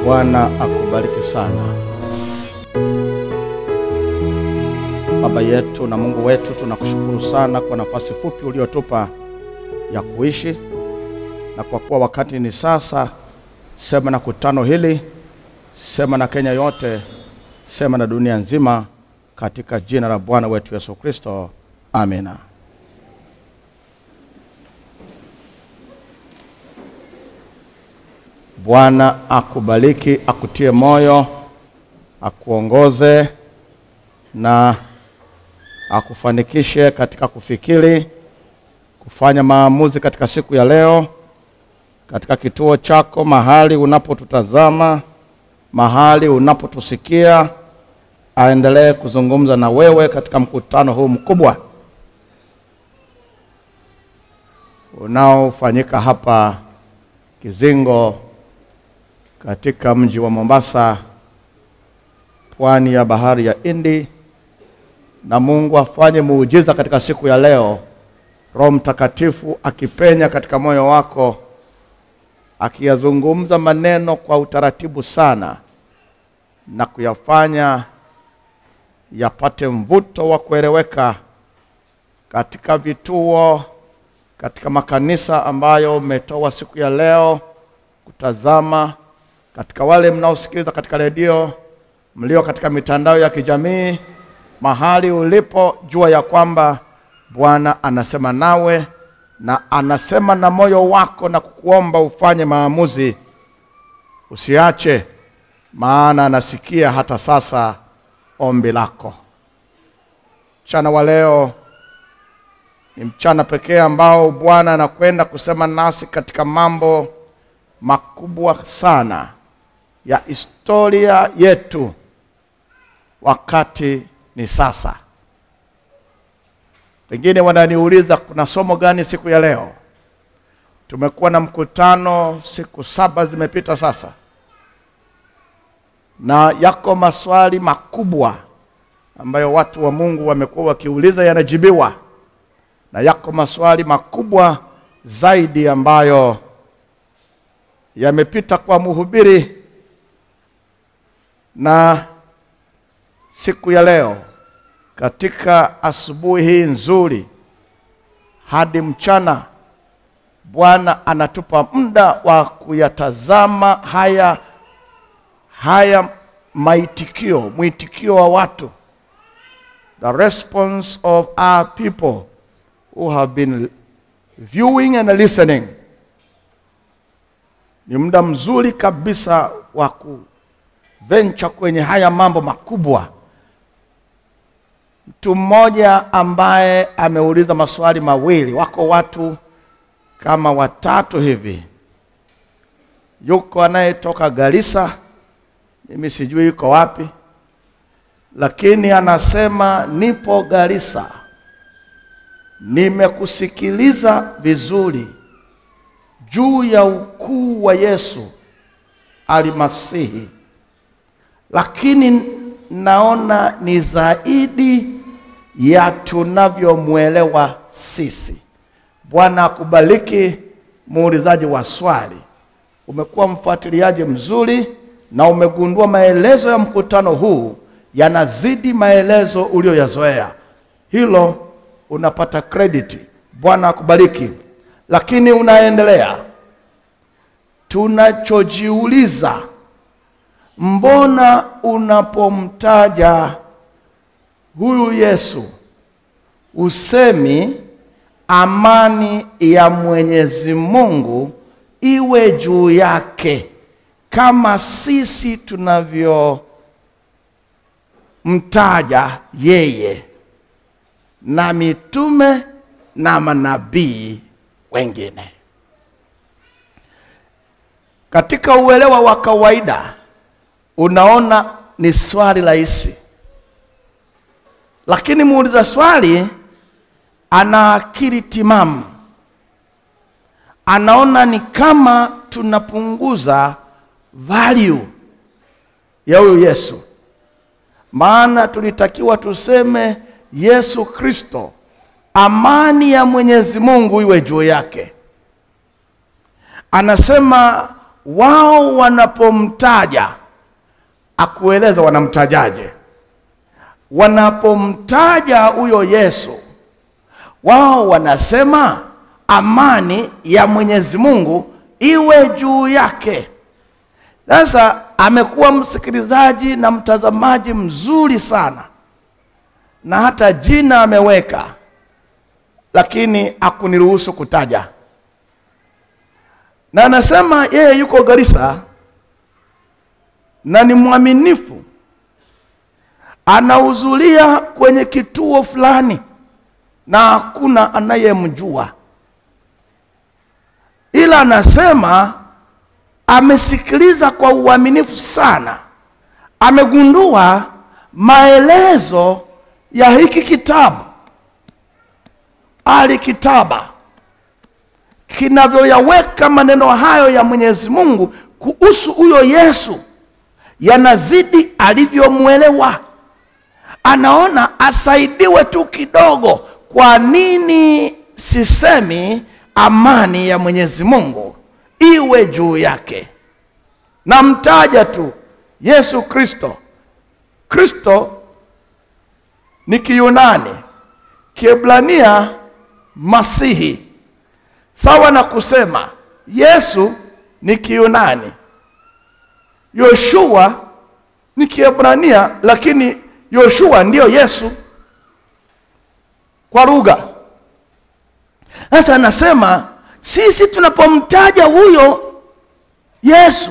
Bwana akubariki sana. Baba yetu na Mungu wetu, tunakushukuru sana kwa nafasi fupi uliotupa ya kuishi, na kwa kuwa wakati ni sasa, sema na kutano hili, sema na Kenya yote, sema na dunia nzima, katika jina la Bwana wetu Yesu Kristo. Amina. Bwana akubariki, akutie moyo, akuongoze na akufanikishe katika kufikiri, kufanya maamuzi katika siku ya leo, katika kituo chako, mahali unapotutazama, mahali unapotusikia. Aendelee kuzungumza na wewe katika mkutano huu mkubwa unaofanyika hapa Kizingo, katika mji wa Mombasa, pwani ya bahari ya Hindi. Na Mungu afanye muujiza katika siku ya leo, Roho Mtakatifu akipenya katika moyo wako, akiyazungumza maneno kwa utaratibu sana, na kuyafanya yapate mvuto wa kueleweka katika vituo, katika makanisa ambayo umetoa siku ya leo kutazama, katika wale mnaosikiliza katika redio, mlio katika mitandao ya kijamii, mahali ulipo, jua ya kwamba Bwana anasema nawe na anasema na moyo wako, na kukuomba ufanye maamuzi. Usiache, maana anasikia hata sasa ombi lako. Mchana wa leo ni mchana pekee ambao Bwana anakwenda kusema nasi katika mambo makubwa sana ya historia yetu. Wakati ni sasa. Pengine wananiuliza kuna somo gani siku ya leo? Tumekuwa na mkutano siku 7 zimepita sasa, na yako maswali makubwa ambayo watu wa Mungu wamekuwa wakiuliza, yanajibiwa. Na yako maswali makubwa zaidi ambayo yamepita kwa mhubiri. Na siku ya leo, katika asubuhi hii nzuri hadi mchana, Bwana anatupa muda wa kuyatazama haya mwitikio wa watu, the response of our people who have been viewing and listening. Ni muda mzuri kabisa wa kuventure kwenye haya mambo makubwa. Mtu mmoja ambaye ameuliza maswali mawili, wako watu kama 3 hivi. Yuko anayetoka Garissa, mimi sijui yuko wapi, lakini anasema nipo Garissa, nimekusikiliza vizuri juu ya ukuu wa Yesu Almasihi, lakini naona ni zaidi ya tunavyomuelewa sisi. Bwana akubariki muulizaji wa swali. Umekuwa mfuatiliaji mzuri na umegundua maelezo ya mkutano huu yanazidi maelezo ulioyazoea. Hilo unapata credit. Bwana akubariki. Lakini unaendelea. Tunachojiuliza, mbona unapomtaja huyu Yesu usemi amani ya Mwenyezi Mungu iwe juu yake, kama sisi tunavyomtaja yeye na mitume na manabii wengine? Katika uelewa wa kawaida unaona ni swali rahisi, lakini muuliza swali ana akili timamu. Anaona ni kama tunapunguza value ya huyu Yesu. Maana tulitakiwa tuseme Yesu Kristo, amani ya Mwenyezi Mungu iwe juu yake. Anasema wao wanapomtaja, akueleza wanamtajaje. Wanapomtaja huyo Yesu, wao wanasema amani ya Mwenyezi Mungu iwe juu yake. Sasa amekuwa msikilizaji na mtazamaji mzuri sana, na hata jina ameweka, lakini hakuniruhusu kutaja. Na anasema yeye yuko Garissa na ni mwaminifu, anahudhuria kwenye kituo fulani na hakuna anayemjua, ila anasema amesikiliza kwa uaminifu sana. Amegundua maelezo ya hiki kitabu Al-Kitaba kinavyoyaweka maneno hayo ya Mwenyezi Mungu kuhusu huyo Yesu yanazidi alivyomuelewa. Anaona asaidiwe tu kidogo. Kwa nini sisemi amani ya Mwenyezi Mungu iwe juu yake? Namtaja tu Yesu Kristo. Kristo ni Kiyunani, Kiebrania Masihi. Sawa na kusema Yesu ni Kiyunani, Yoshua ni Kiebrania, lakini Yoshua ndio Yesu kwa lugha. Sasa anasema sisi tunapomtaja huyo Yesu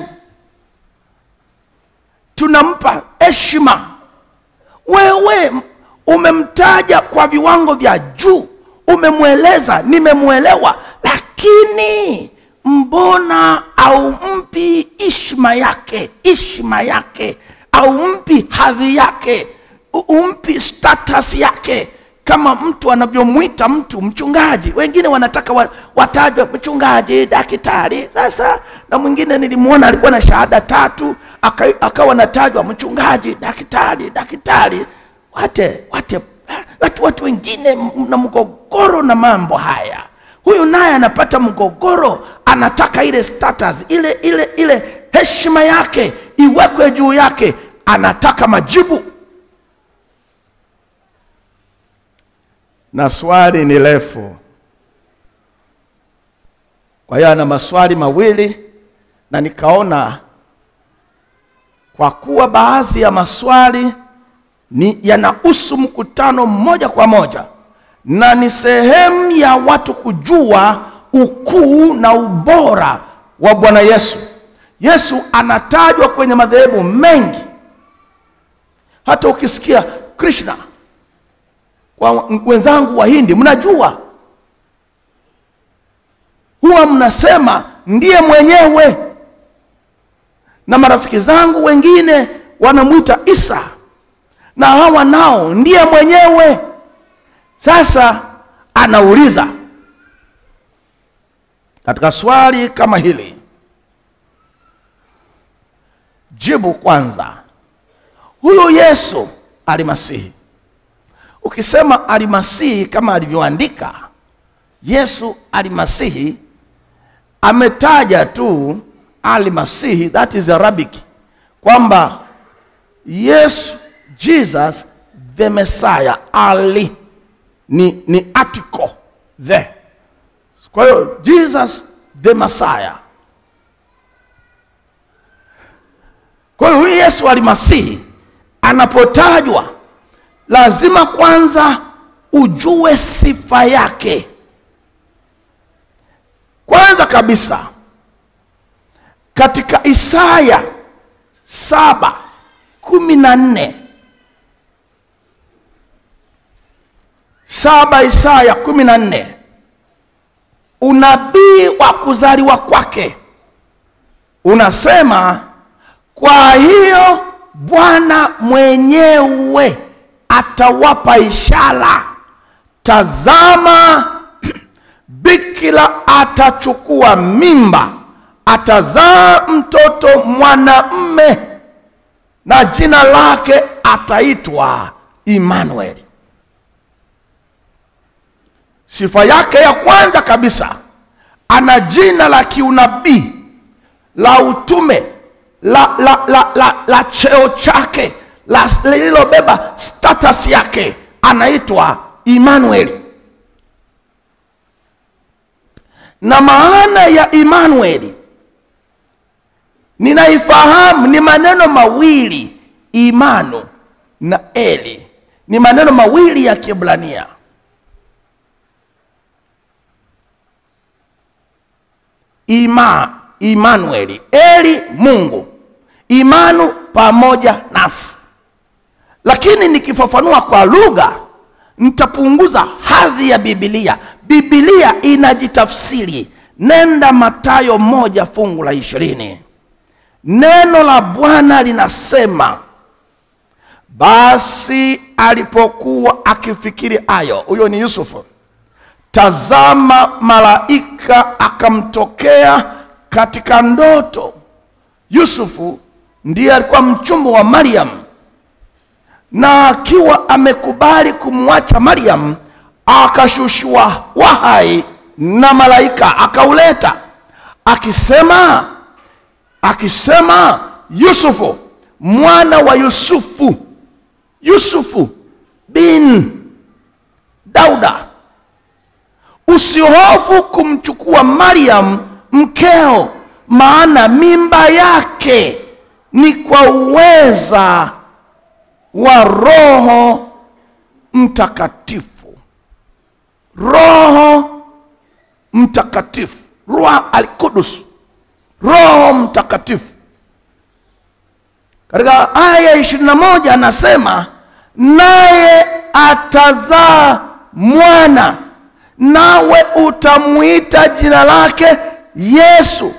tunampa heshima. Wewe umemtaja kwa viwango vya juu, umemweleza, nimemuelewa, lakini mbona au mpi heshima yake, au mpi hadhi yake, umpi status yake, kama mtu anavyomuita mtu mchungaji. Wengine wanataka watajwe mchungaji, daktari. Sasa na mwingine nilimuona alikuwa na shahada 3, akawa anatajwa mchungaji, daktari. Watu wengine na mgogoro na mambo haya. Huyu naye anapata mgogoro, anataka ile status, ile heshima yake iwekwe juu yake, anataka majibu. Na swali ni refu, kwa hiyo ana maswali mawili, na nikaona kwa kuwa baadhi ya maswali ni yanahusu mkutano moja kwa moja, na ni sehemu ya watu kujua ukuu na ubora wa Bwana Yesu. Yesu anatajwa kwenye madhehebu mengi. Hata ukisikia Krishna, kwa wenzangu wa Hindi, mnajua huwa mnasema ndiye mwenyewe, na marafiki zangu wengine wanamuita Isa, na hawa nao ndiye mwenyewe. Sasa anauliza katika swali kama hili, jibu kwanza, huyo Yesu Almasihi. Ukisema Almasihi kama alivyoandika Yesu Almasihi, ametaja tu Almasihi, that is Arabic, kwamba Yesu, Jesus the Messiah, Ali ni article the. Kwa hiyo Jesus the Messiah. Kwa hiyo Yesu Almasihi anapotajwa, lazima kwanza ujue sifa yake. Kwanza kabisa, katika Isaya 7:14, Isaya 14, unabii wa kuzaliwa kwake unasema, kwa hiyo Bwana mwenyewe atawapa ishara, tazama bikira atachukua mimba, atazaa mtoto mwanamume, na jina lake ataitwa Immanuel. Sifa yake ya kwanza kabisa, ana jina la kiunabii la utume, la cheo chake, lililobeba status yake, anaitwa Immanueli. Na maana ya Immanueli ninaifahamu, ni maneno mawili, Imanu na Eli. Ni maneno mawili ya Kiebrania. Immanueli, Eli Mungu, Imanu pamoja nasi. Lakini nikifafanua kwa lugha nitapunguza hadhi ya Biblia. Biblia inajitafsiri. Nenda Mathayo 1:20. Neno la Bwana linasema, basi alipokuwa akifikiri hayo, huyo ni Yusufu, tazama malaika akamtokea katika ndoto. Yusufu ndiye alikuwa mchumba wa Mariam, na akiwa amekubali kumwacha Mariam, akashushwa wahai na malaika akauleta, akisema Yusufu mwana wa Yusufu bin Dauda, usihofu kumchukua Mariam mkeo, maana mimba yake ni kwa uweza wa Roho Mtakatifu. Roho Mtakatifu, Ruah al-Qudus, Roho Mtakatifu. Katika aya 21 anasema, naye atazaa mwana, nawe utamuita jina lake Yesu,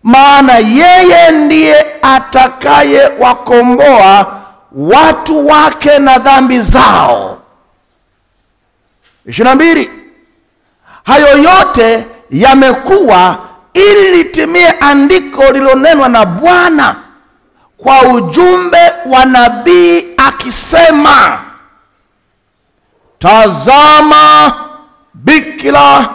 maana yeye ndiye atakaye wakomboa watu wake na dhambi zao. 22. Hayo yote yamekuwa ili litimie andiko lilonenwa na Bwana kwa ujumbe wa nabii akisema, tazama bikira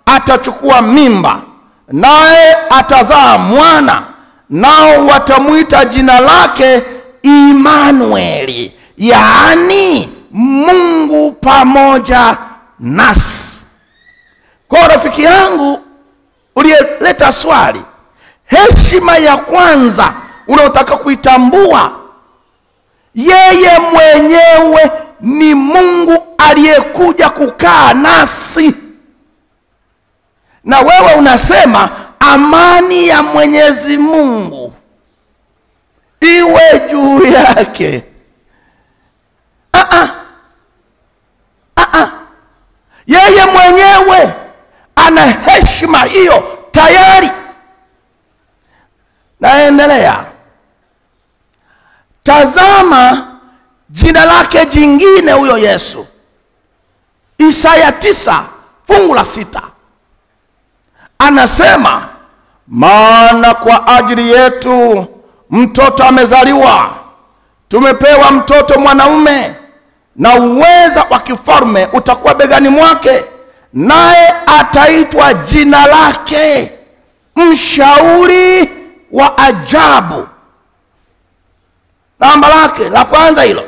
atachukua mimba, naye atazaa mwana, nao watamuita jina lake Immanueli, yaani Mungu pamoja nasi. Kwa rafiki yangu uliyeleta swali, heshima ya kwanza unaotaka kuitambua, yeye mwenyewe ni Mungu aliyekuja kukaa nasi. Na wewe unasema amani ya Mwenyezi Mungu iwe juu yake. Yeye mwenyewe ana heshima hiyo tayari. Naendelea. Tazama jina lake jingine huyo Yesu. Isaya 9:6 anasema, maana kwa ajili yetu mtoto amezaliwa, tumepewa mtoto mwanaume, na uweza wa kifalme utakuwa begani mwake, naye ataitwa jina lake Mshauri wa Ajabu. Namba lake la kwanza hilo,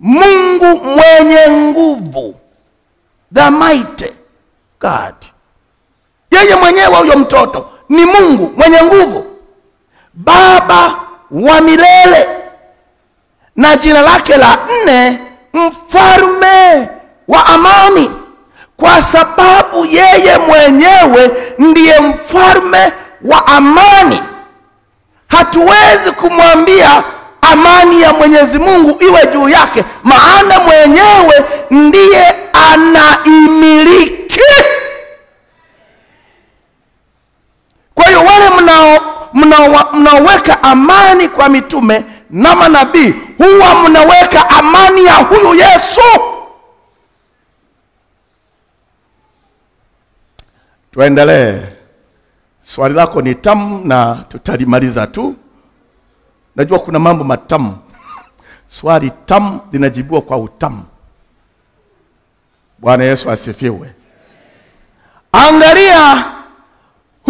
Mungu mwenye nguvu, the mighty God. Yeye mwenyewe huyo mtoto ni Mungu mwenye nguvu, Baba wa milele. Na jina lake la 4, Mfalme wa amani, kwa sababu yeye mwenyewe ndiye mfalme wa amani. Hatuwezi kumwambia amani ya Mwenyezi Mungu iwe juu yake, maana mwenyewe ndiye anaimiliki. Kwa hiyo wale mnaoweka amani kwa mitume na manabii, huwa mnaweka amani ya huyu Yesu. Tuendelee. Swali lako ni tamu na tutalimaliza tu. Najua kuna mambo matamu. Swali tamu linajibiwa kwa utamu. Bwana Yesu asifiwe. Angalia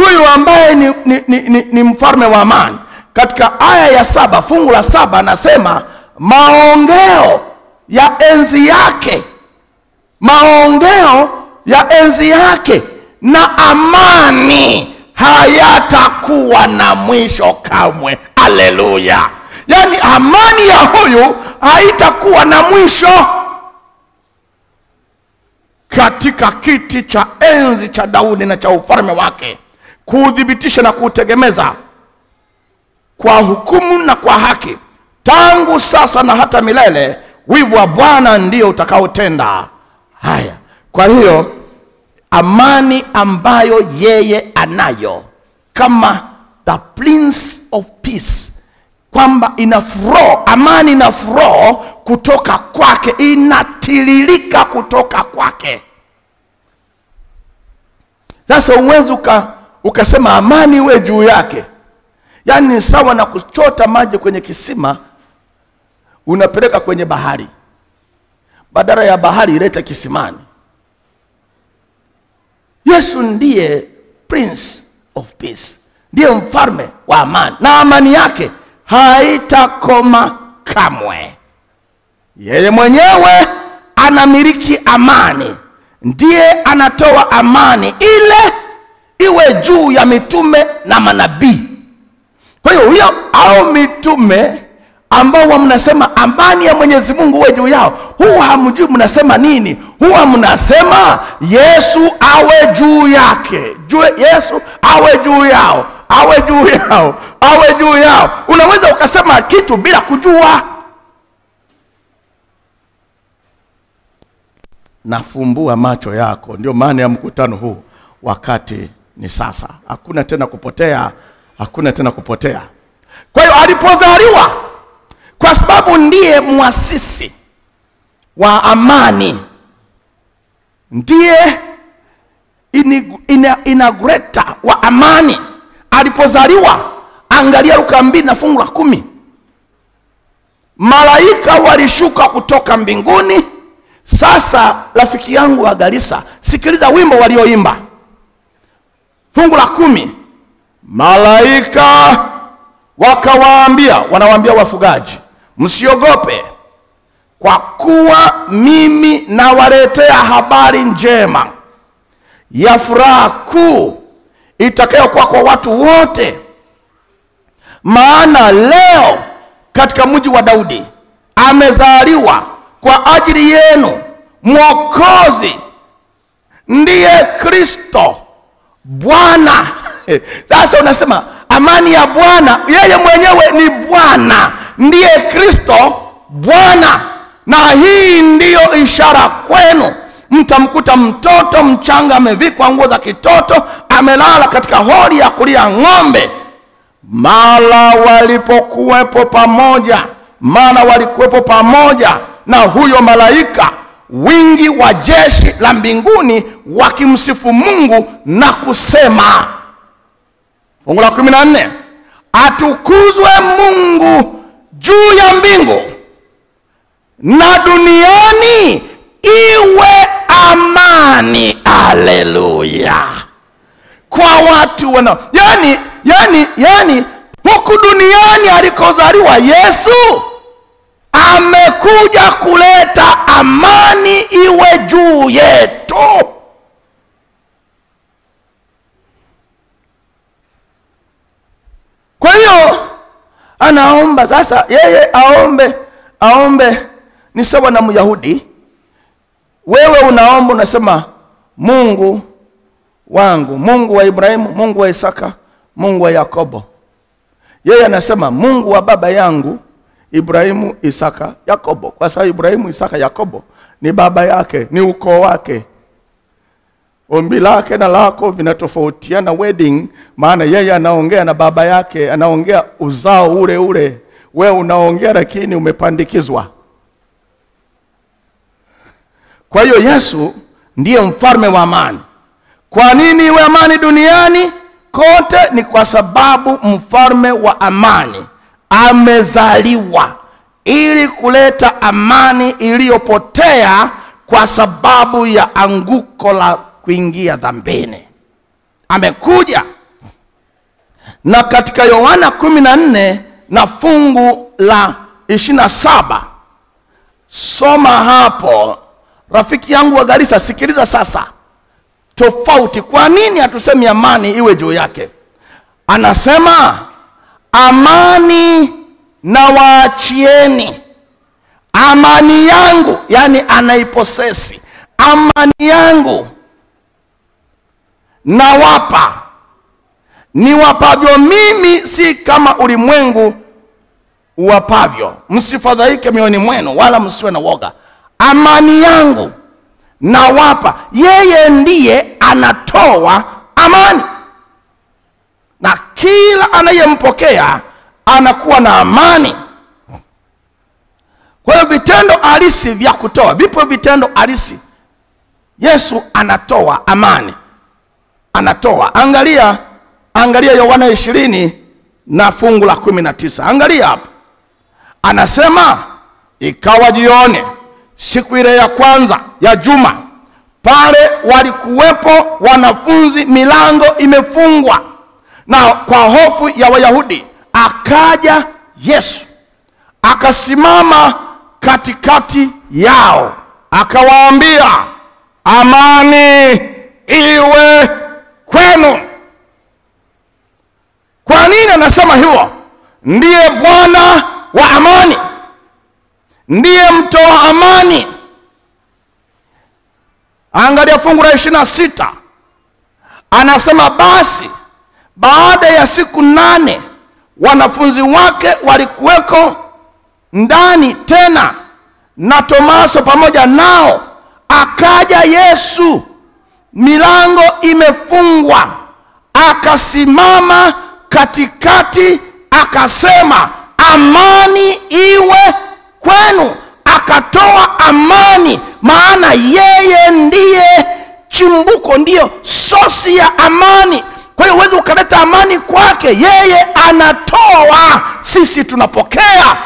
huyu ambaye ni mfalme wa amani, katika aya ya 7 fungu la 7 anasema maongeo ya enzi yake, maongeo ya enzi yake na amani hayatakuwa na mwisho kamwe. Haleluya! Yani amani ya huyu haitakuwa na mwisho. Katika kiti cha enzi cha Daudi na cha ufalme wake, kuudhibitisha na kuutegemeza kwa hukumu na kwa haki, tangu sasa na hata milele. Wivu wa Bwana ndio utakaotenda haya. Kwa hiyo amani ambayo yeye anayo kama the Prince of Peace, kwamba ina flow, amani ina flow kutoka kwake, inatiririka kutoka kwake. Sasa uwezi ukasema amani iwe juu yake. Yani ni sawa na kuchota maji kwenye kisima unapeleka kwenye bahari, badala ya bahari ilete kisimani. Yesu ndiye Prince of Peace, ndiye mfalme wa amani, na amani yake haitakoma kamwe. Yeye mwenyewe anamiliki amani, ndiye anatoa amani ile iwe juu ya mitume na manabii. Kwa hiyo huyo au mitume ambao mnasema amani ya Mwenyezi Mungu iwe juu yao, huwa hamjui mnasema nini. Huwa mnasema Yesu awe juu yake, Yesu awe juu yao, awe juu yao, awe juu yao. Unaweza ukasema kitu bila kujua. Nafumbua macho yako, ndio maana ya mkutano huu. Wakati ni sasa, hakuna tena kupotea, hakuna tena kupotea. Kwa hiyo alipozaliwa, kwa sababu ndiye muasisi wa amani, ndiye inaugurator wa amani. Alipozaliwa, angalia Luka 2 na fungu la 10, malaika walishuka kutoka mbinguni. Sasa rafiki yangu wa Garissa, sikiliza wimbo walioimba. Fungu la 10, malaika wanawaambia wafugaji, msiogope, kwa kuwa mimi nawaletea habari njema ya furaha kuu itakayokuwa kwa watu wote. Maana leo katika mji wa Daudi amezaliwa kwa ajili yenu Mwokozi, ndiye Kristo Bwana. Sasa unasema amani ya Bwana, yeye mwenyewe ni Bwana, ndiye Kristo Bwana. Na hii ndiyo ishara kwenu, mtamkuta mtoto mchanga amevikwa nguo za kitoto, amelala katika hori ya kulia ng'ombe. Mara walikuwepo pamoja na huyo malaika wingi wa jeshi la mbinguni wakimsifu Mungu na kusema. Fungu la 14, atukuzwe Mungu juu ya mbingu, na duniani iwe amani. Haleluya! Kwa watu yani huku duniani alikozaliwa Yesu, amekuja kuleta amani iwe juu yetu. Kwa hiyo anaomba sasa, yeye aombe ni sawa na Myahudi. Wewe unaomba unasema Mungu wangu, Mungu wa Ibrahimu, Mungu wa Isaka, Mungu wa Yakobo. Yeye anasema Mungu wa baba yangu Ibrahimu, Isaka, Yakobo, kwa sababu Ibrahimu, Isaka, Yakobo ni baba yake, ni ukoo wake. Ombi lake na lako vinatofautiana wedding, maana yeye anaongea na baba yake, anaongea uzao ule ule. Wewe unaongea lakini umepandikizwa. Kwa hiyo Yesu ndiye mfalme wa amani. Kwa nini iwe amani duniani kote? Ni kwa sababu mfalme wa amani amezaliwa ili kuleta amani iliyopotea kwa sababu ya anguko la kuingia dhambini. Amekuja Na katika Yohana 14 na fungu la 27, soma hapo. Rafiki yangu wa Garissa, sikiliza sasa. Tofauti, kwa nini hatusemi amani iwe juu yake? Anasema amani na waachieni, amani yangu, yani anaiposesi, amani yangu na wapa, ni wapavyo mimi, si kama ulimwengu uwapavyo. Msifadhaike mioyoni mwenu, wala msiwe na woga. Amani yangu na wapa. Yeye ndiye anatoa amani, na kila anayempokea anakuwa na amani. Kwa hiyo vitendo halisi vya kutoa, vipo vitendo halisi. Yesu anatoa amani, anatoa. Angalia Yohana 20 na fungu la 19. Angalia hapo. Anasema ikawa jioni siku ile ya kwanza ya juma, pale walikuwepo wanafunzi, milango imefungwa na kwa hofu ya Wayahudi. Akaja Yesu akasimama katikati yao, akawaambia, amani iwe kwenu. Kwa nini anasema hivyo? Ndiye Bwana wa amani, ndiye mtoa amani. Angalia fungu la 26. Anasema basi baada ya siku 8 wanafunzi wake walikuweko ndani tena, na Tomaso pamoja nao. Akaja Yesu, milango imefungwa, akasimama katikati, akasema, amani iwe kwenu. Akatoa amani, maana yeye ndiye chimbuko, ndiyo sosi ya amani. Kwa hiyo huwezi ukaleta amani kwake, yeye anatoa, sisi tunapokea.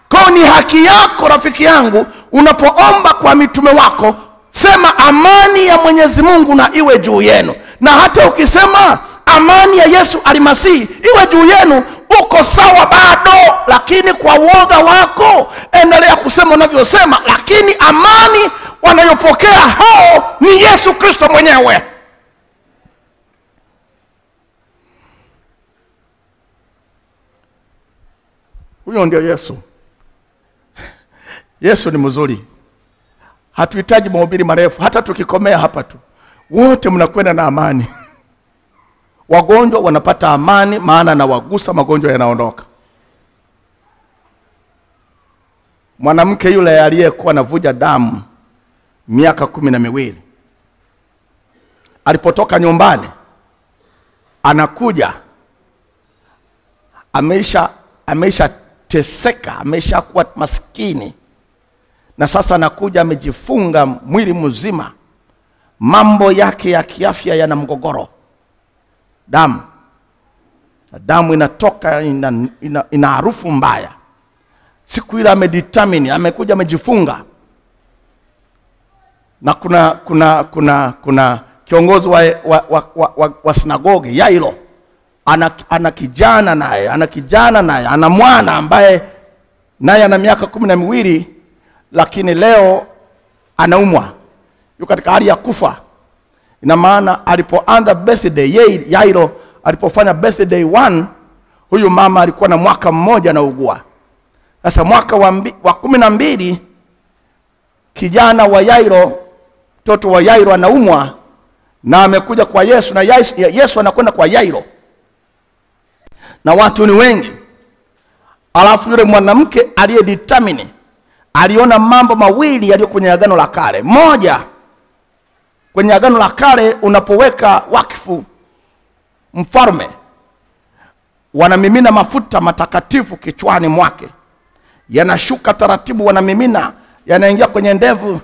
Kwa ni haki yako rafiki yangu, unapoomba kwa mitume wako, sema amani ya Mwenyezi Mungu na iwe juu yenu. Na hata ukisema amani ya Yesu Almasihi iwe juu yenu, uko sawa bado, lakini kwa uoga wako endelea kusema unavyosema, lakini amani wanayopokea hao ni Yesu Kristo mwenyewe. Huyo ndio Yesu. Yesu ni mzuri. Hatuhitaji mahubiri marefu, hata tukikomea hapa tu wote mnakwenda na amani. Wagonjwa wanapata amani, maana na wagusa magonjwa yanaondoka. Mwanamke yule aliyekuwa anavuja damu miaka 12, alipotoka nyumbani anakuja, ameisha teseka, ameisha kuwa maskini, na sasa anakuja amejifunga mwili mzima, mambo yake ya kiafya yana mgogoro. Damu inatoka, ina harufu mbaya. Siku ile amedetermine, amekuja amejifunga. Na kuna kiongozi wa sinagogi Yairo, ana kijana naye, ana mwana ambaye naye ana miaka 12, lakini leo anaumwa, yuko katika hali ya kufa. Ina maana alipoanza birthday, Yairo alipofanya birthday 1, huyu mama alikuwa na mwaka mmoja na ugua. Sasa mwaka wa 12, kijana wa Yairo, mtoto wa Yairo anaumwa, na amekuja kwa Yesu, na Yesu anakwenda kwa Yairo, na watu ni wengi. Alafu yule mwanamke aliyedetermine aliona mambo mawili yaliyo kwenye Agano la Kale. Moja, kwenye Agano la Kale unapoweka wakfu mfalme, wanamimina mafuta matakatifu kichwani mwake, yanashuka taratibu, wanamimina, yanaingia kwenye ndevu,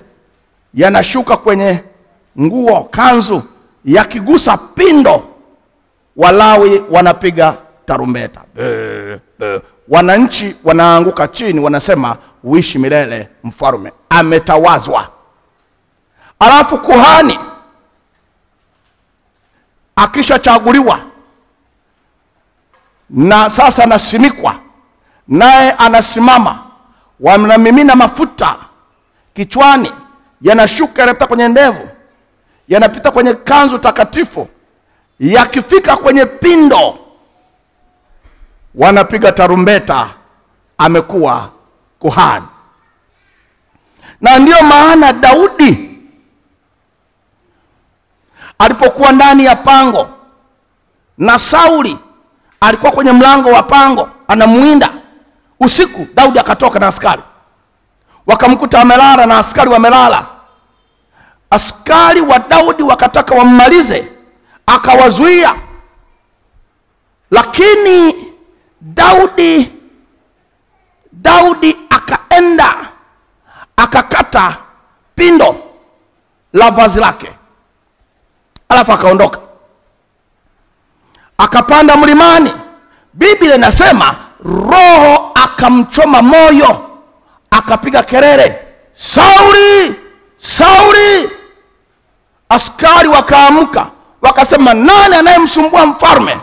yanashuka kwenye nguo, kanzu, yakigusa pindo, Walawi wanapiga tarumbeta, wananchi wanaanguka chini, wanasema uishi milele, mfalme ametawazwa. Alafu kuhani akishachaguliwa, na sasa anasimikwa, naye anasimama. Wanamimina mafuta kichwani, yanashuka yanapita kwenye ndevu, yanapita kwenye kanzu takatifu, yakifika kwenye pindo wanapiga tarumbeta, amekuwa kuhani. Na ndiyo maana Daudi alipokuwa ndani ya pango na Sauli alikuwa kwenye mlango wa pango anamuinda usiku, Daudi akatoka na askari, wakamkuta amelala na askari wamelala. Askari wa Daudi wakataka wammalize, akawazuia, lakini Daudi akaenda akakata pindo la vazi lake, alafu akaondoka akapanda mlimani. Biblia inasema roho akamchoma moyo, akapiga kelele, Sauli, Sauli! Askari wakaamka wakasema, nani anayemsumbua mfalme?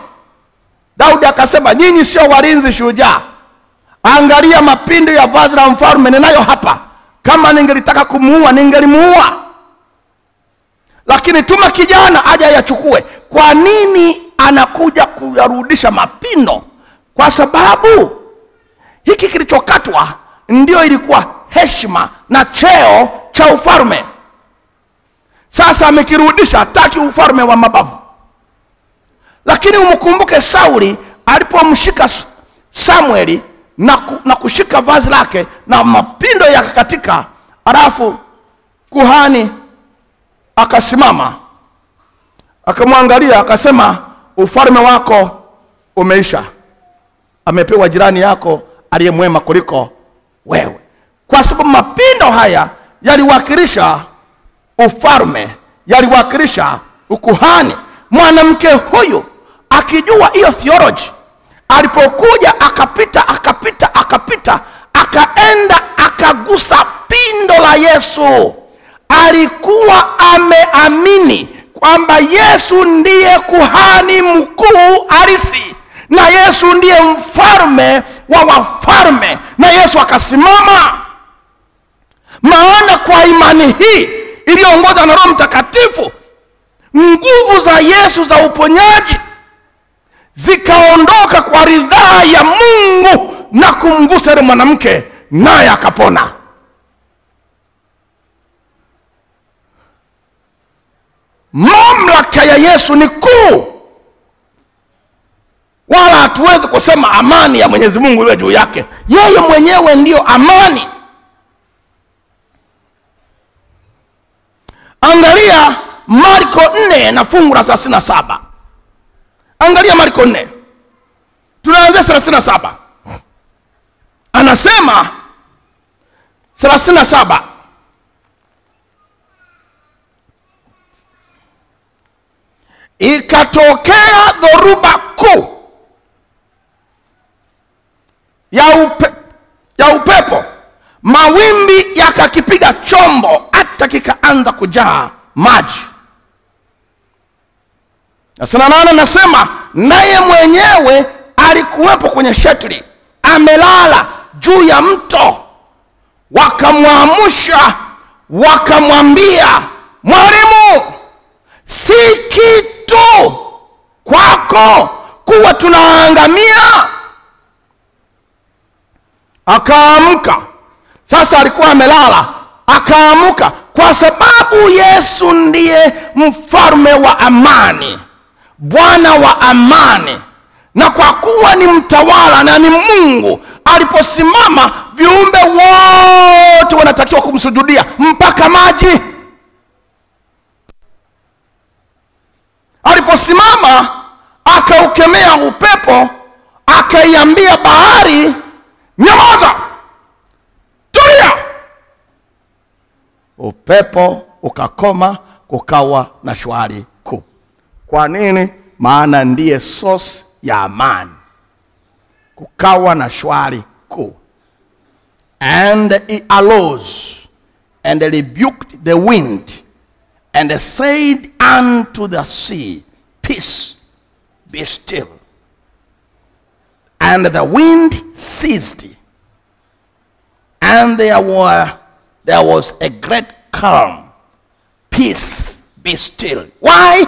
Daudi akasema, nyinyi sio walinzi shujaa, angalia mapindo ya vazi la mfalme ninayo hapa, kama ningelitaka kumuua ningelimuua, lakini tuma kijana aje yachukue. Kwa nini anakuja kuyarudisha mapindo? Kwa sababu hiki kilichokatwa ndio ilikuwa heshima na cheo cha ufalme. Sasa amekirudisha, hataki ufalme wa mabavu. Lakini umkumbuke Sauli alipomshika Samueli na kushika vazi lake na mapindo yakakatika, alafu kuhani akasimama akamwangalia akasema, ufalme wako umeisha, amepewa jirani yako aliye mwema kuliko wewe. Kwa sababu mapindo haya yaliwakilisha ufalme, yaliwakilisha ukuhani. Mwanamke huyu akijua hiyo theology, alipokuja akapita akaenda akagusa pindo la Yesu, alikuwa ameamini kwamba Yesu ndiye kuhani mkuu halisi, na Yesu ndiye mfalme wa wafalme, na Yesu akasimama. Maana kwa imani hii iliyoongozwa na Roho Mtakatifu, nguvu za Yesu za uponyaji zikaondoka kwa ridhaa ya Mungu na kumgusa yule mwanamke, naye akapona. Mamlaka ya Yesu ni kuu, wala hatuwezi kusema amani ya Mwenyezi Mungu iwe juu yake. Yeye mwenyewe ndiyo amani. Angalia Marko 4 na fungu la 37. Angalia Marko 4. Tunaanza 37. Anasema 37, ikatokea dhoruba kuu ya upepo, mawimbi yakakipiga chombo hata kikaanza kujaa maji. Na sana nana nasema, naye mwenyewe alikuwepo kwenye shetri, amelala juu ya mto. Wakamwamsha wakamwambia, Mwalimu, si kitu kwako kuwa tunaangamia. Akaamka. Sasa alikuwa amelala, akaamka kwa sababu Yesu ndiye mfalme wa amani, Bwana wa amani. Na kwa kuwa ni mtawala na ni Mungu, aliposimama viumbe wote wanatakiwa kumsujudia mpaka maji. Aliposimama akaukemea upepo, akaiambia bahari, nyamaza, tulia. Upepo ukakoma, kukawa na shwari kuu. Kwa nini? Maana ndiye source ya amani. Kukawa na shwari kuu. And he arose and rebuked the wind and said unto the sea, Peace, be still. And the wind ceased, and there was a great calm. Peace, be still. Why?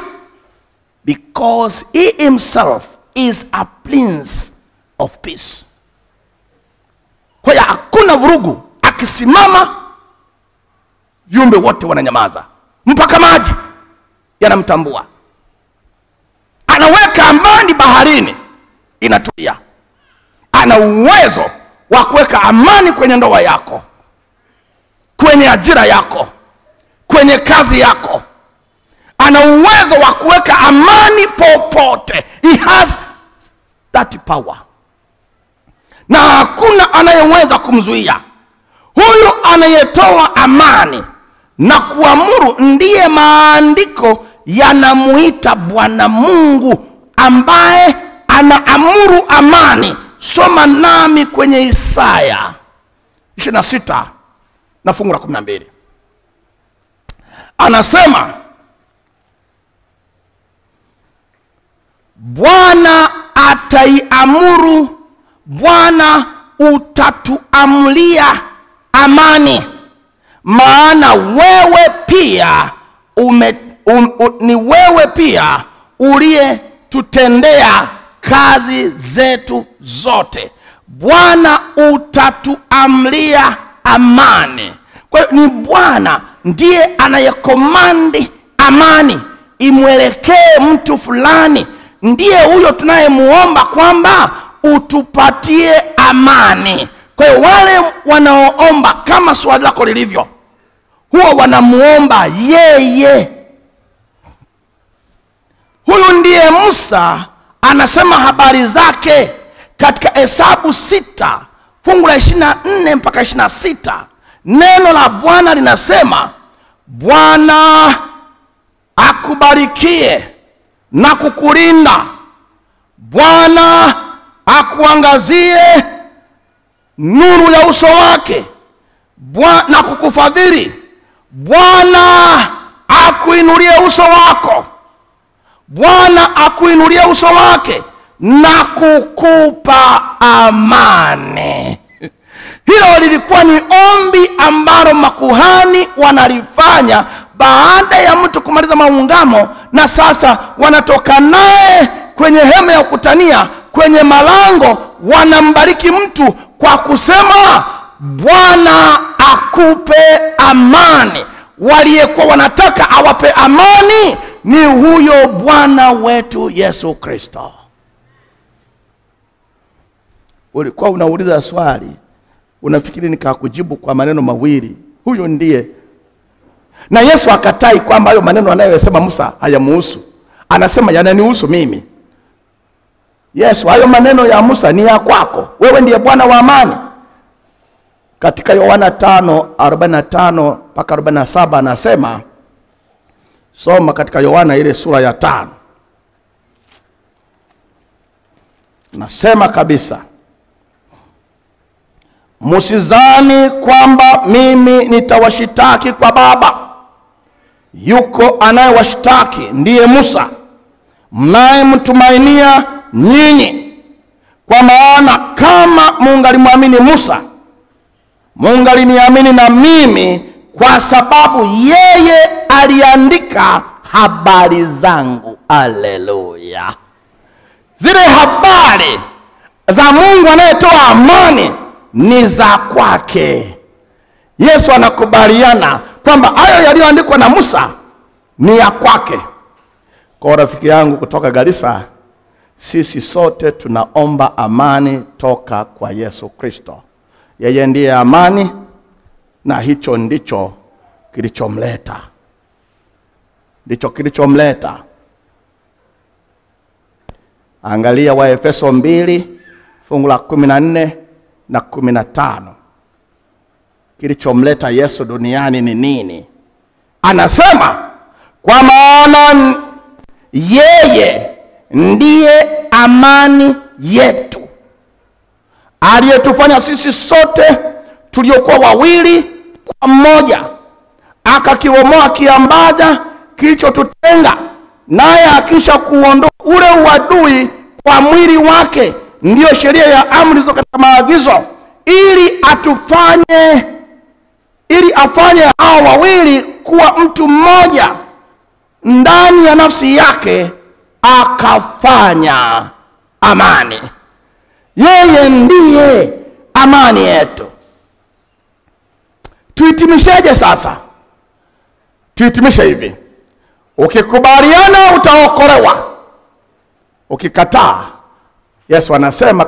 Because he himself is a prince of peace. Kwa hiyo hakuna vurugu. Akisimama, viumbe wote wananyamaza, mpaka maji yanamtambua. Anaweka amani baharini, inatulia. Ana uwezo wa kuweka amani kwenye ndoa yako, kwenye ajira yako, kwenye kazi yako. Ana uwezo wa kuweka amani popote. He has that power, na hakuna anayeweza kumzuia. Huyu anayetoa amani na kuamuru ndiye maandiko yanamuita Bwana Mungu, ambaye anaamuru amani. Soma nami kwenye Isaya 26 na fungu la 12. Anasema, Bwana ataiamuru, Bwana utatuamlia amani, maana wewe pia ni wewe pia uliyetutendea kazi zetu zote. Bwana utatuamlia amani. Kwa hiyo ni Bwana ndiye anayekomandi amani imwelekee mtu fulani. Ndiye huyo tunayemuomba kwamba utupatie amani. Kwa hiyo wale wanaoomba kama swali lako lilivyo, huwa wanamuomba yeye. Huyu ndiye Musa anasema habari zake katika Hesabu 6 fungu la 24 mpaka 26. Neno la Bwana linasema, Bwana akubarikie na kukulinda. Bwana akuangazie nuru ya uso wake na kukufadhili. Bwana akuinulie uso wako. Bwana akuinulie uso wake na kukupa amani. Hilo lilikuwa ni ombi ambalo makuhani wanalifanya baada ya mtu kumaliza maungamo, na sasa wanatoka naye kwenye hema ya kukutania, kwenye malango, wanambariki mtu kwa kusema, Bwana akupe amani. Waliyekuwa wanataka awape amani ni huyo Bwana wetu Yesu Kristo. Ulikuwa unauliza swali, unafikiri nikakujibu kwa maneno mawili, huyo ndiye. Na Yesu akatai kwamba hayo maneno anayosema Musa hayamuhusu. Anasema yananihusu mimi. Yesu, hayo maneno ya Musa ni ya kwako. Wewe ndiye Bwana wa amani. Katika Yohana 5:45 mpaka 47 anasema, soma katika Yohana ile sura ya 5. Nasema kabisa, msizani kwamba mimi nitawashitaki kwa Baba. Yuko anayewashitaki, ndiye Musa mnayemtumainia nyinyi. Kwa maana kama mungalimwamini Musa, mungaliniamini na mimi, kwa sababu yeye aliandika habari zangu. Haleluya. Zile habari za Mungu anayetoa amani ni za kwake. Yesu anakubaliana kwamba hayo yaliyoandikwa na Musa ni ya kwake. Kwa rafiki yangu kutoka Garissa, sisi sote tunaomba amani toka kwa Yesu Kristo. Yeye ndiye amani, na hicho ndicho kilichomleta. Ndicho kilichomleta. Angalia Waefeso 2 fungu la 14 na 15. Kilichomleta Yesu duniani ni nini? Anasema, kwa maana yeye ndiye amani yetu, aliyetufanya sisi sote tuliokuwa wawili kwa mmoja, akakibomoa kiambaza kilichotutenga, naye akisha kuondoa ule uadui kwa mwili wake, ndiyo sheria ya amri zilizo katika maagizo, ili afanye hao wawili kuwa mtu mmoja ndani ya nafsi yake, akafanya amani. Yeye ndiye amani yetu. Tuhitimisheje sasa? Tuhitimishe hivi: ukikubaliana utaokolewa, ukikataa, Yesu anasema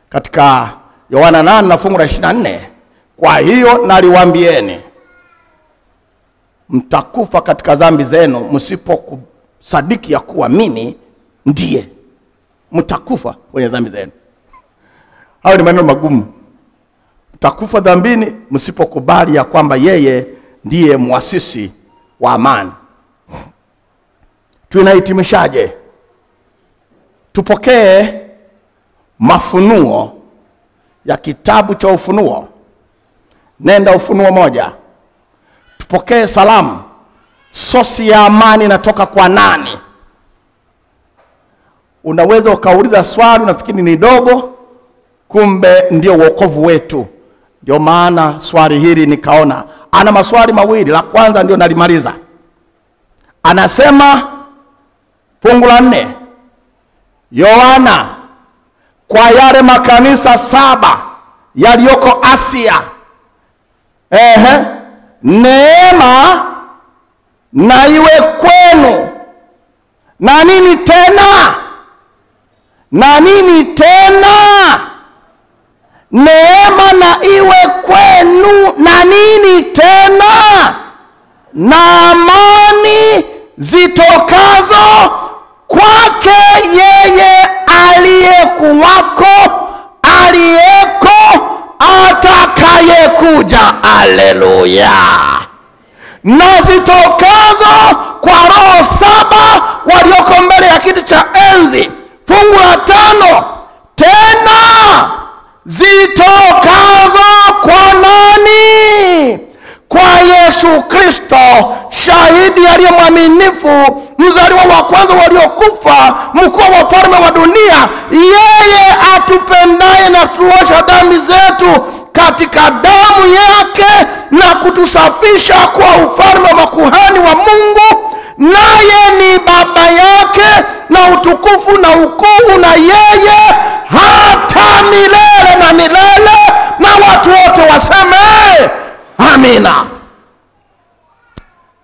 katika Yohana 8 na fungu la 24, kwa hiyo naliwaambieni, mtakufa katika dhambi zenu msiposadiki ya kuwa mimi ndiye. Mtakufa kwenye dhambi zenu. Hayo ni maneno magumu. Mtakufa dhambini msipokubali ya kwamba yeye ndiye muasisi wa amani. Tunahitimishaje? Tupokee mafunuo ya kitabu cha Ufunuo. Nenda Ufunuo 1. Tupokee salamu. Sosi ya amani inatoka kwa nani? Unaweza ukauliza swali unafikiri ni dogo, kumbe ndio wokovu wetu. Ndio maana swali hili nikaona ana maswali mawili. La kwanza ndio nalimaliza. Anasema fungu la 4, Yohana, kwa yale makanisa 7 yaliyoko Asia, neema na iwe kwenu. Na nini tena? Na nini tena? Neema na iwe kwenu. Na nini tena? Na amani zitokazo kwake yeye aliyekuwako, aliyeko, atakayekuja. Haleluya! Na zitokazo kwa roho 7 walioko mbele ya kiti cha enzi. Fungu la 5, tena zitokazo kwa nani? Kwa Yesu Kristo, shahidi aliye mwaminifu, mzaliwa wa kwanza waliokufa, mkuu wa wafalme wa dunia, yeye atupendaye na kutuosha dhambi zetu katika damu yake na kutusafisha kwa ufalme wa makuhani wa Mungu, naye ni baba yake na utukufu na ukuu na yeye hata milele na milele. Na watu wote waseme amina.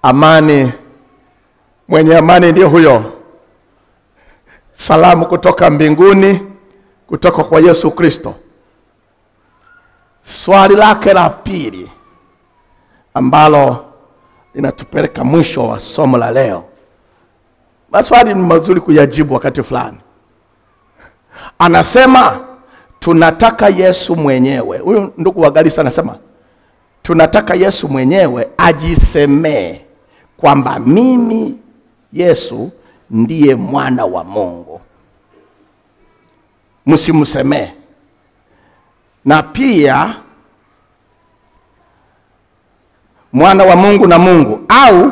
Amani, mwenye amani ndiye huyo. Salamu kutoka mbinguni, kutoka kwa Yesu Kristo. Swali lake la pili ambalo linatupeleka mwisho wa somo la leo. Maswali ni mazuri kuyajibu wakati fulani. Anasema tunataka Yesu mwenyewe. Huyu ndugu wa Garissa anasema tunataka Yesu mwenyewe ajisemee kwamba mimi Yesu ndiye mwana wa Mungu. Msimsemee. Na pia mwana wa Mungu na Mungu au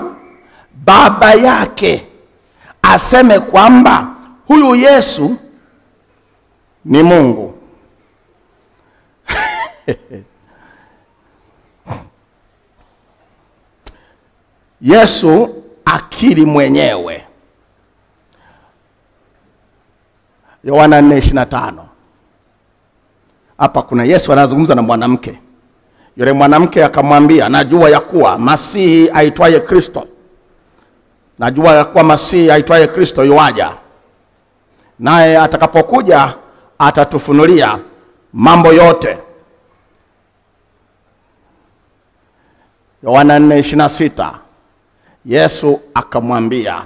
baba yake aseme kwamba huyu Yesu ni Mungu. Yesu akiri mwenyewe. Yohana 4:25. Hapa kuna Yesu anazungumza na mwanamke. Yule mwanamke akamwambia, najua ya kuwa Masihi aitwaye Kristo. Najua ya kuwa Masihi aitwaye Kristo yuaja. Naye atakapokuja atatufunulia mambo yote. Yohana 4:26. Yesu akamwambia,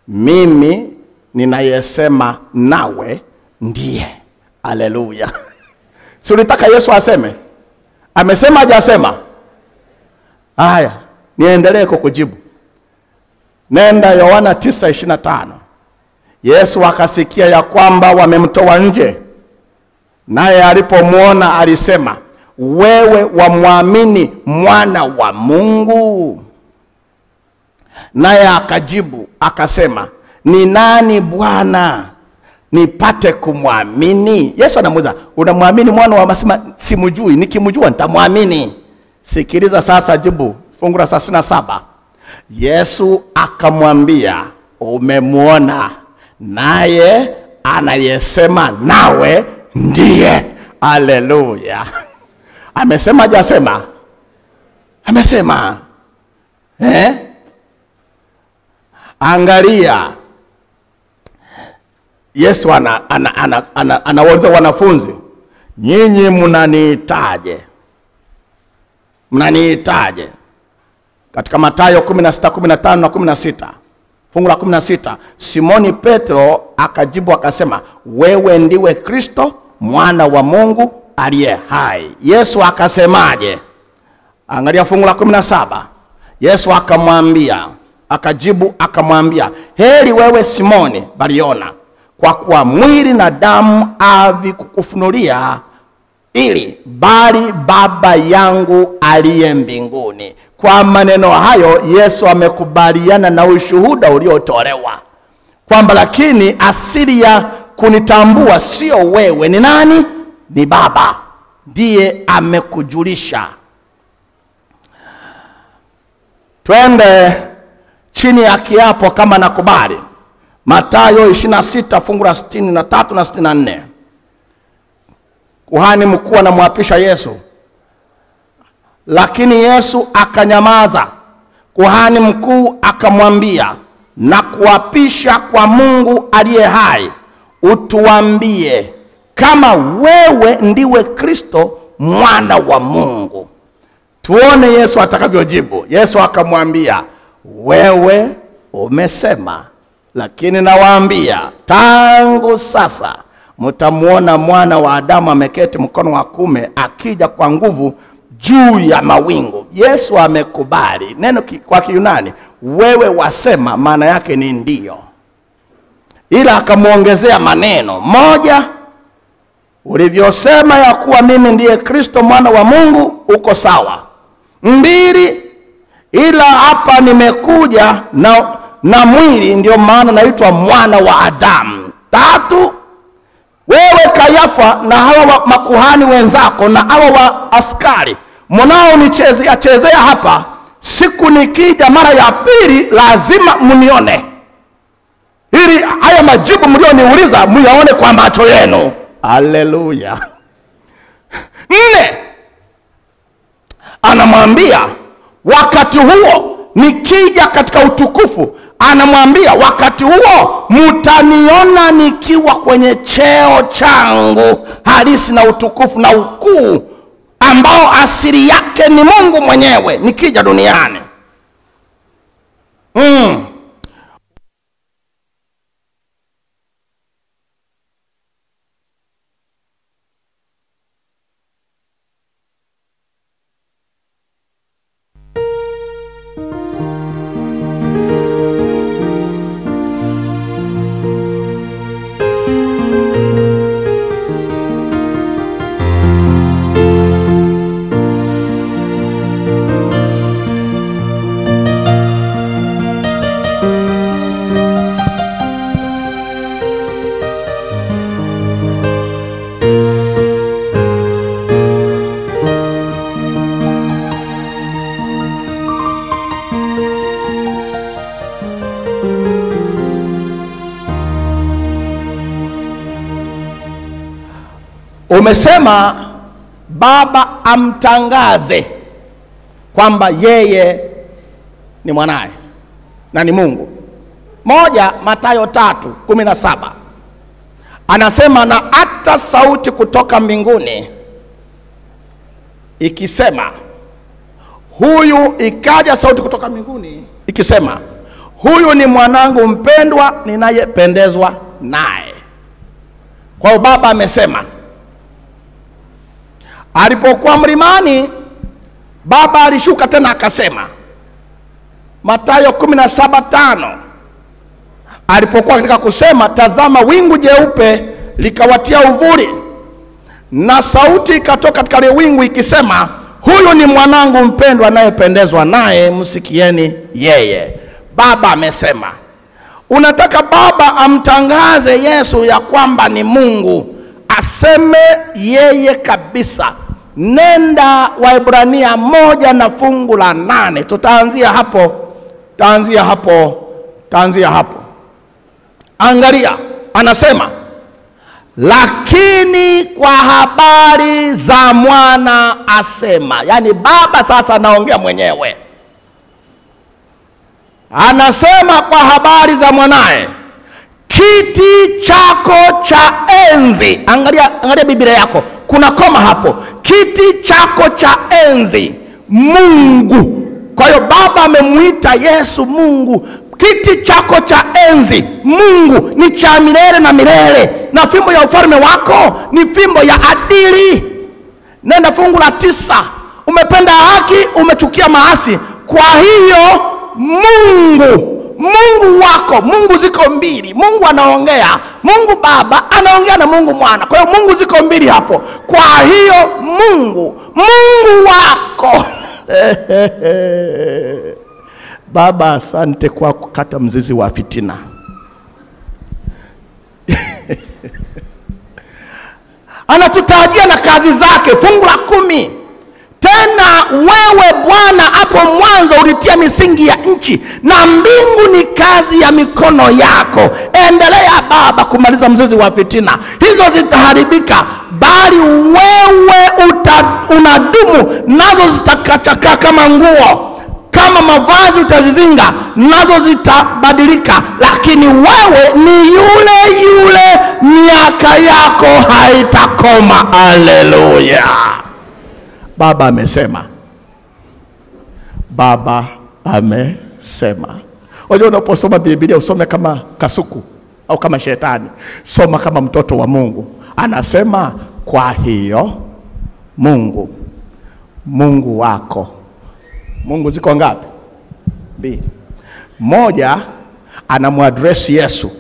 mimi ninayesema nawe ndiye. Haleluya. Si ulitaka Yesu aseme? Amesema hajasema? Haya, niendelee kukujibu. Nenda Yohana 9:25. Yesu akasikia ya kwamba wamemtoa nje. Naye alipomwona alisema, wewe wamwamini mwana wa Mungu? Naye akajibu akasema, ni nani Bwana, nipate kumwamini. Yesu anamuuliza, unamwamini mwana wa Masema? Simjui, nikimjua nitamwamini. Sikiliza sasa jibu, fungu la 37. Yesu akamwambia, umemuona, naye anayesema nawe ndiye. Haleluya. Amesema hajasema? Amesema. Angalia, Yesu anawauliza wanafunzi, nyinyi mnaniitaje? Mnaniitaje? Katika Mathayo 16:15 na 16. Fungu la 16, Simoni Petro akajibu akasema, wewe ndiwe Kristo, mwana wa Mungu aliye hai. Yesu akasemaje? Angalia fungu la 17. Yesu akamwambia, akajibu akamwambia, heri wewe Simoni Bariona, kwa kuwa mwili na damu havikukufunulia ili, bali Baba yangu aliye mbinguni. Kwa maneno hayo Yesu amekubaliana na ushuhuda uliotolewa kwamba lakini asili ya kunitambua sio wewe. Ni nani? Ni Baba, ndiye amekujulisha. Twende chini ya kiapo kama nakubali. Mathayo 26 fungu la 63 na 64. Kuhani mkuu anamwapisha Yesu, lakini Yesu akanyamaza. Kuhani mkuu akamwambia, na kuapisha kwa Mungu aliye hai, utuambie kama wewe ndiwe Kristo, mwana wa Mungu. Tuone Yesu atakavyojibu. Yesu akamwambia, wewe umesema, lakini nawaambia, tangu sasa mtamuona Mwana wa Adamu ameketi mkono wa kuume, akija kwa nguvu juu ya mawingu. Yesu amekubali. Neno kwa Kiyunani, wewe wasema, maana yake ni ndio. Ila akamuongezea maneno moja, ulivyosema ya kuwa mimi ndiye Kristo mwana wa Mungu, uko sawa. 2, ila hapa nimekuja na mwili, ndio maana naitwa mwana wa Adamu. 3, wewe Kayafa na hawa makuhani wenzako na hawa wa askari mnaonichezea hapa, siku nikija mara ya pili lazima mnione, ili haya majibu mlioniuliza muyaone kwa macho yenu. Haleluya. 4, anamwambia wakati huo nikija katika utukufu, anamwambia wakati huo mtaniona nikiwa kwenye cheo changu halisi na utukufu na ukuu ambao asili yake ni Mungu mwenyewe nikija duniani. Umesema Baba amtangaze kwamba yeye ni mwanae na ni Mungu. 1 Mathayo 3:17 anasema, na hata sauti kutoka mbinguni ikisema, huyu, ikaja sauti kutoka mbinguni ikisema, huyu ni mwanangu mpendwa ninayependezwa naye. Kwa hiyo Baba amesema. Alipokuwa mlimani, Baba alishuka tena akasema. Mathayo 17:5 alipokuwa katika kusema, tazama wingu jeupe likawatia uvuli, na sauti ikatoka katika ile wingu ikisema, huyu ni mwanangu mpendwa anayependezwa naye, msikieni yeye. Baba amesema. Unataka baba amtangaze Yesu ya kwamba ni Mungu, aseme yeye kabisa. Nenda Waebrania 1 na fungu la 8. Tutaanzia hapo. Angalia, anasema, lakini kwa habari za mwana asema. Yani baba sasa anaongea mwenyewe. Anasema kwa habari za mwanae, kiti chako cha enzi. Angalia Biblia yako, kuna koma hapo. Kiti chako cha enzi, Mungu. Kwa hiyo baba amemuita Yesu Mungu. Kiti chako cha enzi, Mungu, ni cha milele na milele, na fimbo ya ufalme wako ni fimbo ya adili. Nenda fungu la 9. Umependa haki, umechukia maasi. Kwa hiyo Mungu wako. Mungu ziko mbili. Mungu anaongea, Mungu Baba anaongea na Mungu Mwana. Kwa hiyo Mungu ziko mbili hapo. Kwa hiyo Mungu wako. Baba, asante kwa kukata mzizi wa fitina. Anatutajia na kazi zake. Fungu la 10. Tena wewe Bwana hapo mwanzo ulitia misingi ya nchi, na mbingu ni kazi ya mikono yako. Endelea Baba kumaliza mzizi wa fitina. Hizo zitaharibika, bali wewe unadumu, nazo zitakachakaa kama nguo. Kama mavazi utazizinga, nazo zitabadilika, lakini wewe ni yule, miaka yako haitakoma. Haleluya. Baba amesema. Unajua, unaposoma Biblia usome kama kasuku au kama shetani. Soma kama mtoto wa Mungu. Anasema kwa hiyo Mungu wako. Mungu ziko ngapi? 2. Moja, anamuaddress Yesu.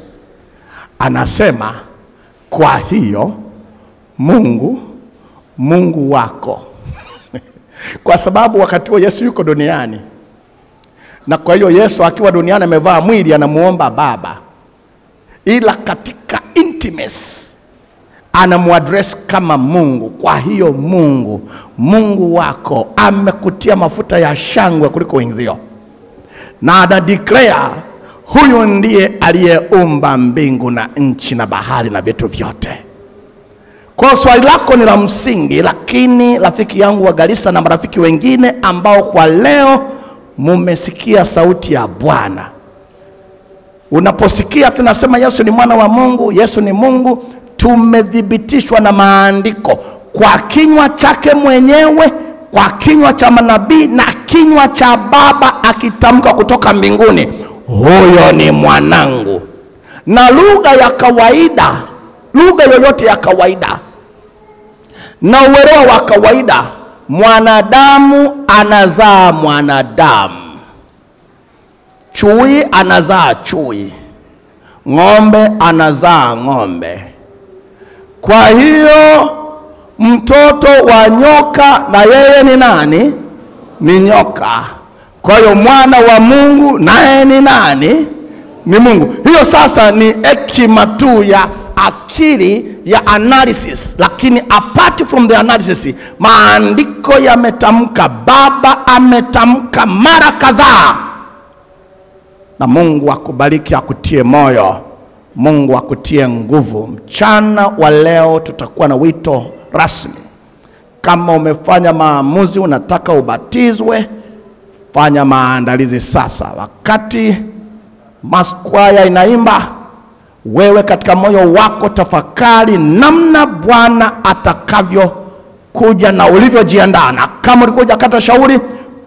Anasema kwa hiyo Mungu wako. Kwa sababu wakati huo Yesu yuko duniani, na kwa hiyo Yesu akiwa duniani amevaa mwili, anamuomba Baba, ila katika intimacy anamuaddress kama Mungu. Kwa hiyo Mungu wako amekutia mafuta ya shangwe kuliko wenzio, na ana declare huyu ndiye aliyeumba mbingu na nchi na bahari na vitu vyote. Kwa swali lako ni la msingi, lakini rafiki yangu wa Garissa na marafiki wengine ambao kwa leo mumesikia sauti ya Bwana, unaposikia tunasema Yesu ni mwana wa Mungu, Yesu ni Mungu, tumethibitishwa na maandiko kwa kinywa chake mwenyewe, kwa kinywa cha manabii na kinywa cha Baba akitamka kutoka mbinguni, huyo ni mwanangu. Na lugha ya kawaida, lugha yoyote ya kawaida na uelewa wa kawaida, mwanadamu anazaa mwanadamu, chui anazaa chui, ng'ombe anazaa ng'ombe. Kwa hiyo mtoto wa nyoka na yeye ni nani? Ni nyoka. Kwa hiyo mwana wa Mungu naye ni nani? Ni Mungu. Hiyo sasa ni hekima tu ya akili ya analysis, lakini apart from the analysis, maandiko yametamka, Baba ametamka mara kadhaa. Na Mungu akubariki, akutie moyo, Mungu akutie nguvu. Mchana wa leo tutakuwa na wito rasmi. Kama umefanya maamuzi unataka ubatizwe, fanya maandalizi sasa. Wakati maskwaya inaimba, wewe katika moyo wako tafakari namna Bwana atakavyo kuja na ulivyojiandaa. Na kama ulikuja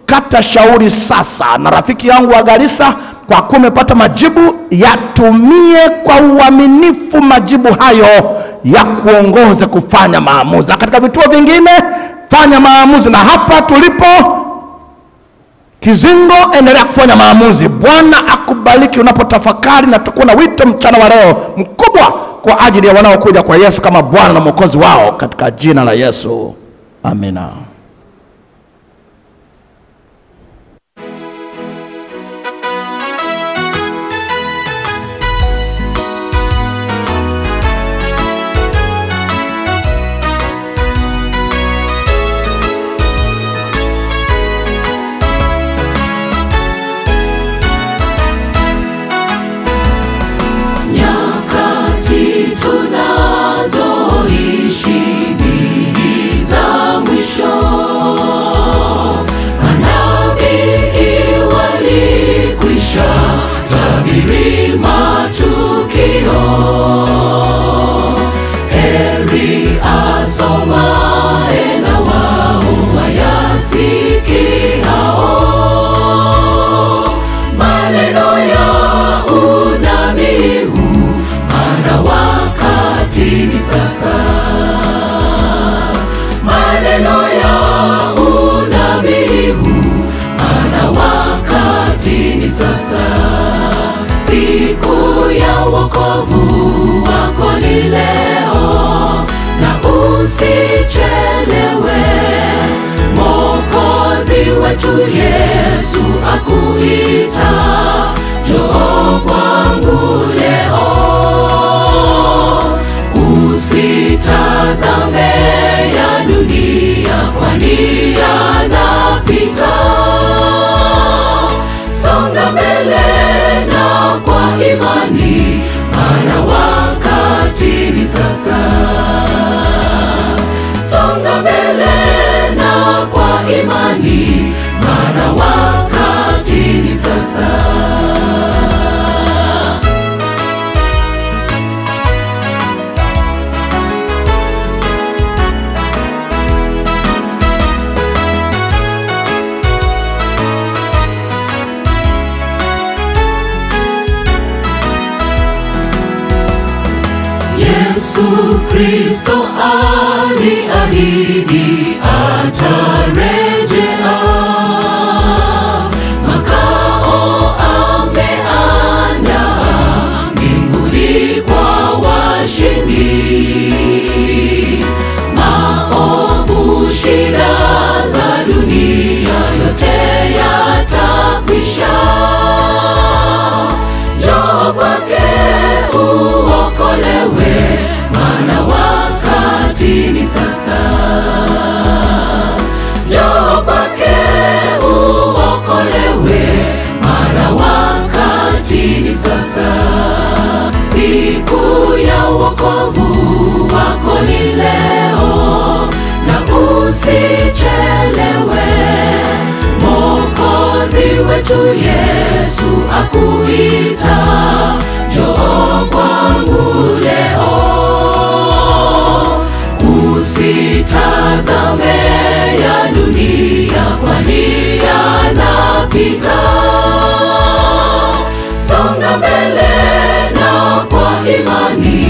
kata shauri sasa. Na rafiki yangu wa Garissa, kwa kuwa umepata majibu, yatumie kwa uaminifu majibu hayo ya kuongoza kufanya maamuzi. Na katika vituo vingine fanya maamuzi, na hapa tulipo Kizingo endelea kufanya maamuzi. Bwana akubariki unapotafakari, na tutakuwa na wito mchana wa leo mkubwa kwa ajili ya wanaokuja kwa Yesu kama Bwana na Mwokozi wao, katika jina la Yesu. Amina. Heri asomaye na wao wayasikiao maneno ya unabii huu, maana wakati ni sasa. Maneno ya unabii huu, maana wakati ni sasa. Siku ya wokovu wako ni leo, na usichelewe. Mwokozi wetu Yesu akuita, njoo kwangu leo. Usitazame ya dunia, kwani yanapita. Songa mbele na kwa imani, maana wakati ni sasa. Songa mbele na kwa imani, maana wakati ni sasa. Yesu Kristo aliahidi atarejea. Makao ameandaa mbinguni kwa washindi. Maovu, shida za dunia yote yatakwisha. Njoo kwake uokolewe, maana wakati ni sasa. Njoo kwake uokolewe, maana wakati ni sasa. Siku ya wokovu wako ni leo, na usichelewe. Mwokozi wetu Yesu akuita, njoo kwangu leo. Usitazame ya dunia, kwani yanapita. Songa mbele na kwa imani,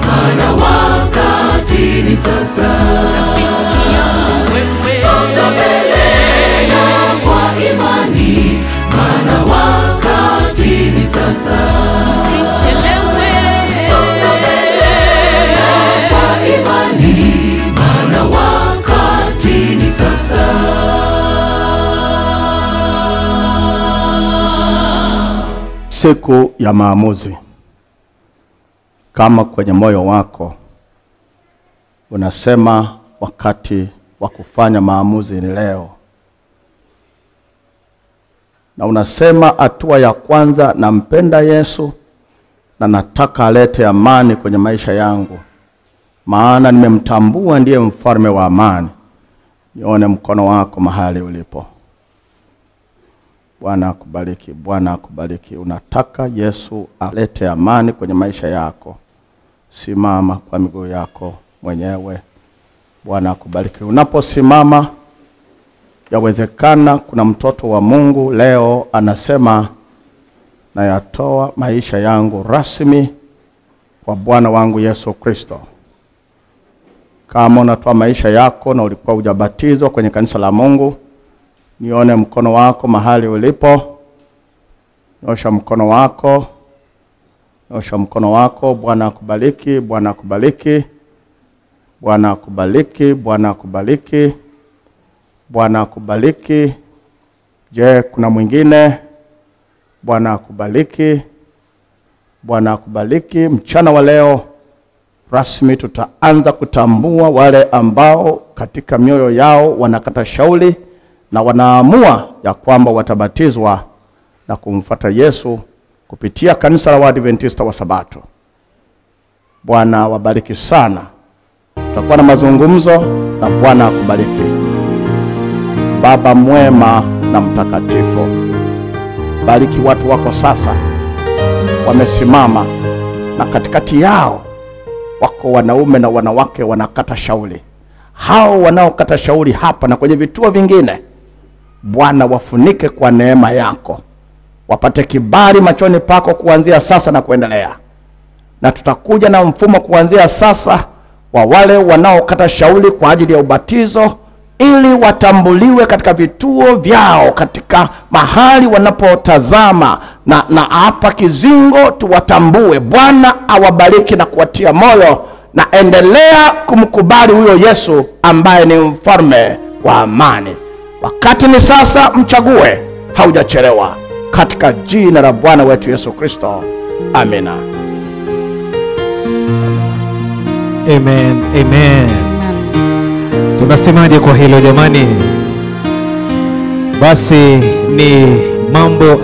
maana wakati ni sasa. Songa mbele na kwa imani, maana wakati ni sasa. Usichelewe. Songa mbele na kwa imani, maana wakati ni sasa. Siku ya maamuzi. Kama kwenye moyo wako unasema wakati wa kufanya maamuzi ni leo, na unasema hatua ya kwanza, nampenda Yesu na nataka alete amani kwenye maisha yangu, maana nimemtambua ndiye mfalme wa amani. Nione mkono wako mahali ulipo. Bwana akubariki, Bwana akubariki. Unataka Yesu alete amani kwenye maisha yako, simama kwa miguu yako mwenyewe. Bwana akubariki. Unaposimama, yawezekana kuna mtoto wa Mungu leo anasema, na yatoa maisha yangu rasmi kwa Bwana wangu Yesu Kristo. Kama unatoa maisha yako na ulikuwa hujabatizwa kwenye kanisa la Mungu, nione mkono wako mahali ulipo. Nyosha mkono wako. Nyosha mkono wako. Bwana akubariki, Bwana akubariki. Bwana akubariki, Bwana akubariki. Bwana akubariki. Je, kuna mwingine? Bwana akubariki. Bwana akubariki. Mchana wa leo rasmi tutaanza kutambua wale ambao katika mioyo yao wanakata shauri na wanaamua ya kwamba watabatizwa na kumfuata Yesu kupitia kanisa la Waadventista wa Sabato. Bwana wabariki sana. Tutakuwa na mazungumzo na Bwana akubariki. Baba mwema na mtakatifu, bariki watu wako sasa wamesimama na katikati yao wako wanaume na wanawake wanakata shauri. Hao wanaokata shauri hapa na kwenye vituo vingine, Bwana wafunike kwa neema yako, wapate kibali machoni pako kuanzia sasa na kuendelea. Na tutakuja na mfumo kuanzia sasa wa wale wanaokata shauri kwa ajili ya ubatizo, ili watambuliwe katika vituo vyao, katika mahali wanapotazama, na hapa Kizingo tuwatambue. Bwana awabariki na kuwatia moyo, na endelea kumkubali huyo Yesu ambaye ni mfalme wa amani. Wakati ni sasa, mchague, haujachelewa. Katika jina la Bwana wetu Yesu Kristo, amina. Amen, amen. Tunasemaje kwa hilo jamani? Basi ni mambo